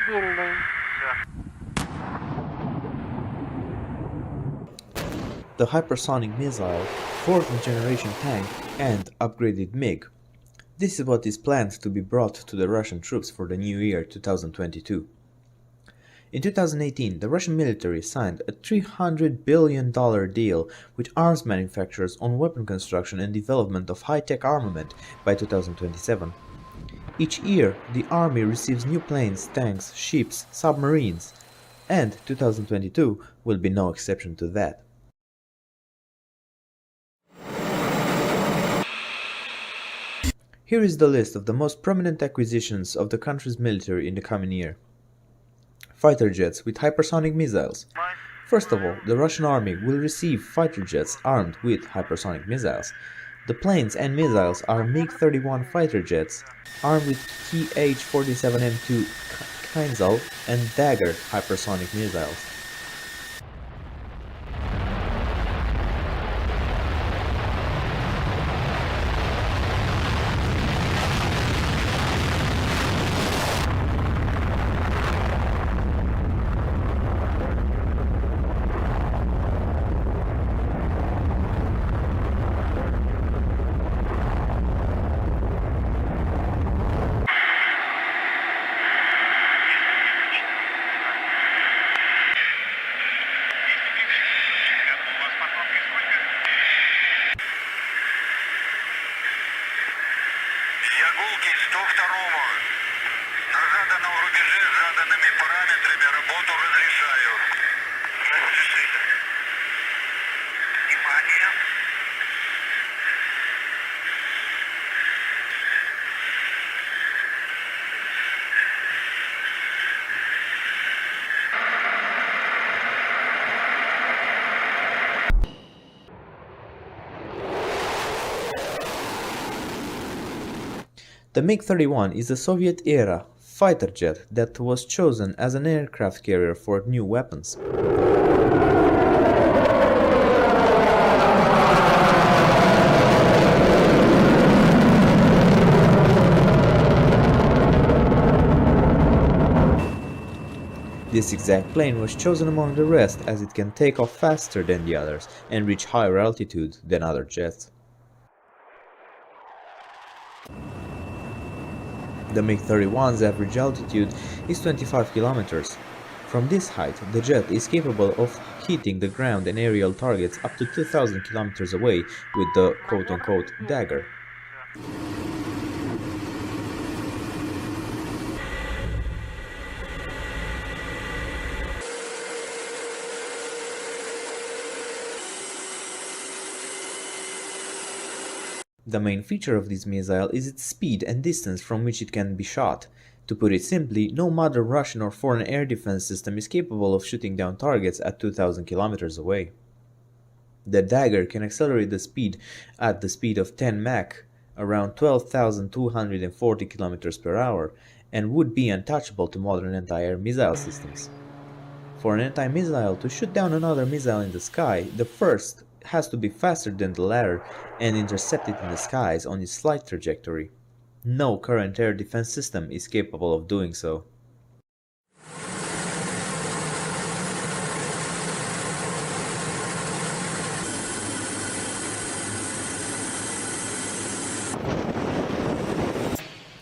Стабильный. The hypersonic missile, fourth generation tank, and upgraded MiG. This is what is planned to be brought to the Russian troops for the new year 2022. In 2018, the Russian military signed a $300 billion deal with arms manufacturers on weapon construction and development of high-tech armament by 2027. Each year, the army receives new planes, tanks, ships, submarines, and 2022 will be no exception to that. Here is the list of the most prominent acquisitions of the country's military in the coming year. Fighter jets with hypersonic missiles. First of all, the Russian army will receive fighter jets armed with hypersonic missiles. The planes and missiles are MiG-31 fighter jets armed with TH-47M2 Kinzhal and Dagger hypersonic missiles. Ягулки 102-му. На заданном рубеже с заданными параметрами работу разрешаю. Разрешили. Внимание. The MiG-31 is a Soviet-era fighter jet that was chosen as an aircraft carrier for new weapons. This exact plane was chosen among the rest as it can take off faster than the others and reach higher altitude than other jets. The MiG-31's average altitude is 25 kilometers. From this height, the jet is capable of hitting the ground and aerial targets up to 2,000 kilometers away with the quote-unquote Dagger. The main feature of this missile is its speed and distance from which it can be shot. To put it simply, no modern Russian or foreign air defense system is capable of shooting down targets at 2,000 kilometers away. The Dagger can accelerate the speed at the speed of 10 Mach, around 12,240 kilometers per hour, and would be untouchable to modern anti-air missile systems. For an anti-missile to shoot down another missile in the sky, the first has to be faster than the latter and intercept it in the skies on its flight trajectory. No current air defense system is capable of doing so.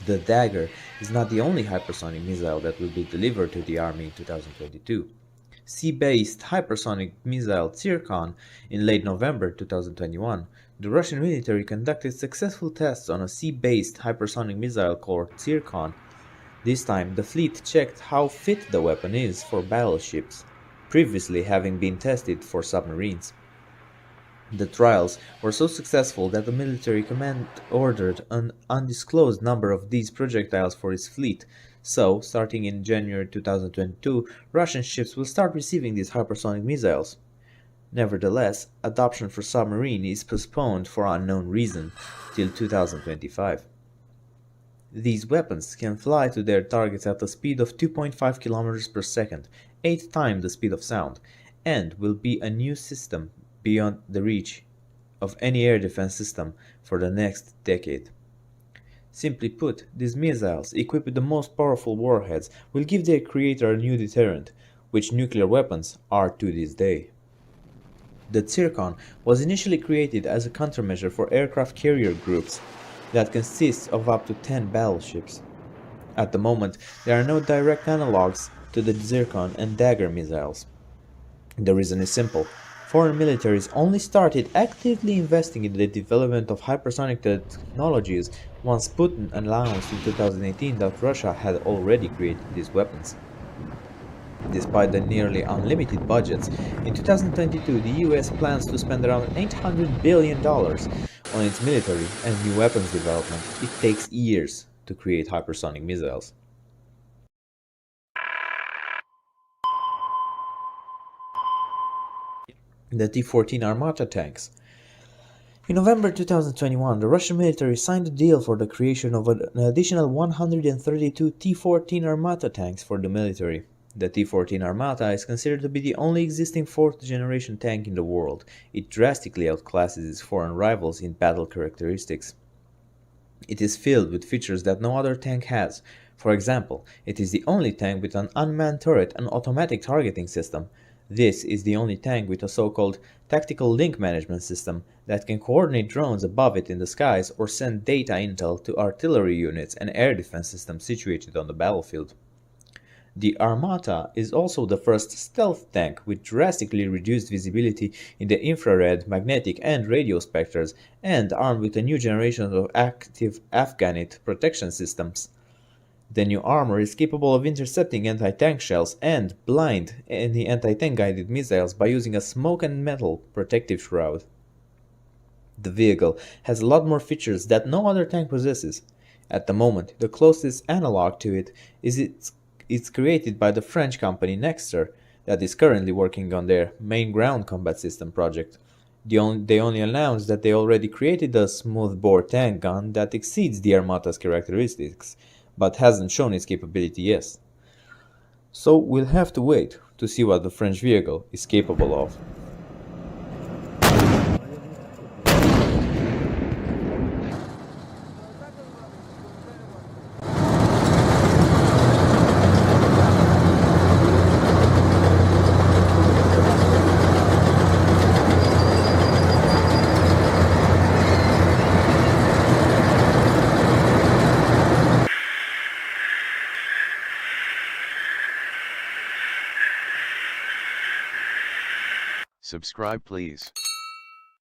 The Dagger is not the only hypersonic missile that will be delivered to the Army in 2022. Sea-based hypersonic missile Zircon in late November 2021, the Russian military conducted successful tests on a sea-based hypersonic missile called Zircon. This time, the fleet checked how fit the weapon is for battleships, previously having been tested for submarines. The trials were so successful that the military command ordered an undisclosed number of these projectiles for its fleet. So, starting in January 2022, Russian ships will start receiving these hypersonic missiles. Nevertheless, adoption for submarine is postponed for unknown reason till 2025. These weapons can fly to their targets at a speed of 2.5 km per second, 8 times the speed of sound, and will be a new system beyond the reach of any air defense system for the next decade. Simply put, these missiles, equipped with the most powerful warheads, will give their creator a new deterrent, which nuclear weapons are to this day. The Zircon was initially created as a countermeasure for aircraft carrier groups that consists of up to 10 battleships. At the moment, there are no direct analogues to the Zircon and Dagger missiles. The reason is simple. Foreign militaries only started actively investing in the development of hypersonic technologies once Putin announced in 2018 that Russia had already created these weapons. Despite the nearly unlimited budgets, in 2022 the US plans to spend around $800 billion on its military and new weapons development. It takes years to create hypersonic missiles. The T-14 Armata tanks. In November 2021, the Russian military signed a deal for the creation of an additional 132 T-14 Armata tanks for the military. The T-14 Armata is considered to be the only existing fourth-generation tank in the world. It drastically outclasses its foreign rivals in battle characteristics. It is filled with features that no other tank has. For example, it is the only tank with an unmanned turret and automatic targeting system. This is the only tank with a so-called tactical link management system that can coordinate drones above it in the skies or send data intel to artillery units and air defense systems situated on the battlefield. The Armata is also the first stealth tank with drastically reduced visibility in the infrared, magnetic, and radio specters, and armed with a new generation of active Afghanite protection systems. The new armor is capable of intercepting anti-tank shells and blind any anti-tank guided missiles by using a smoke and metal protective shroud. The vehicle has a lot more features that no other tank possesses. At the moment, the closest analog to it is it's created by the French company Nexter that is currently working on their main ground combat system project. They only announced that they already created a smoothbore tank gun that exceeds the Armata's characteristics, but hasn't shown its capability yet. So we'll have to wait to see what the French vehicle is capable of. Subscribe please.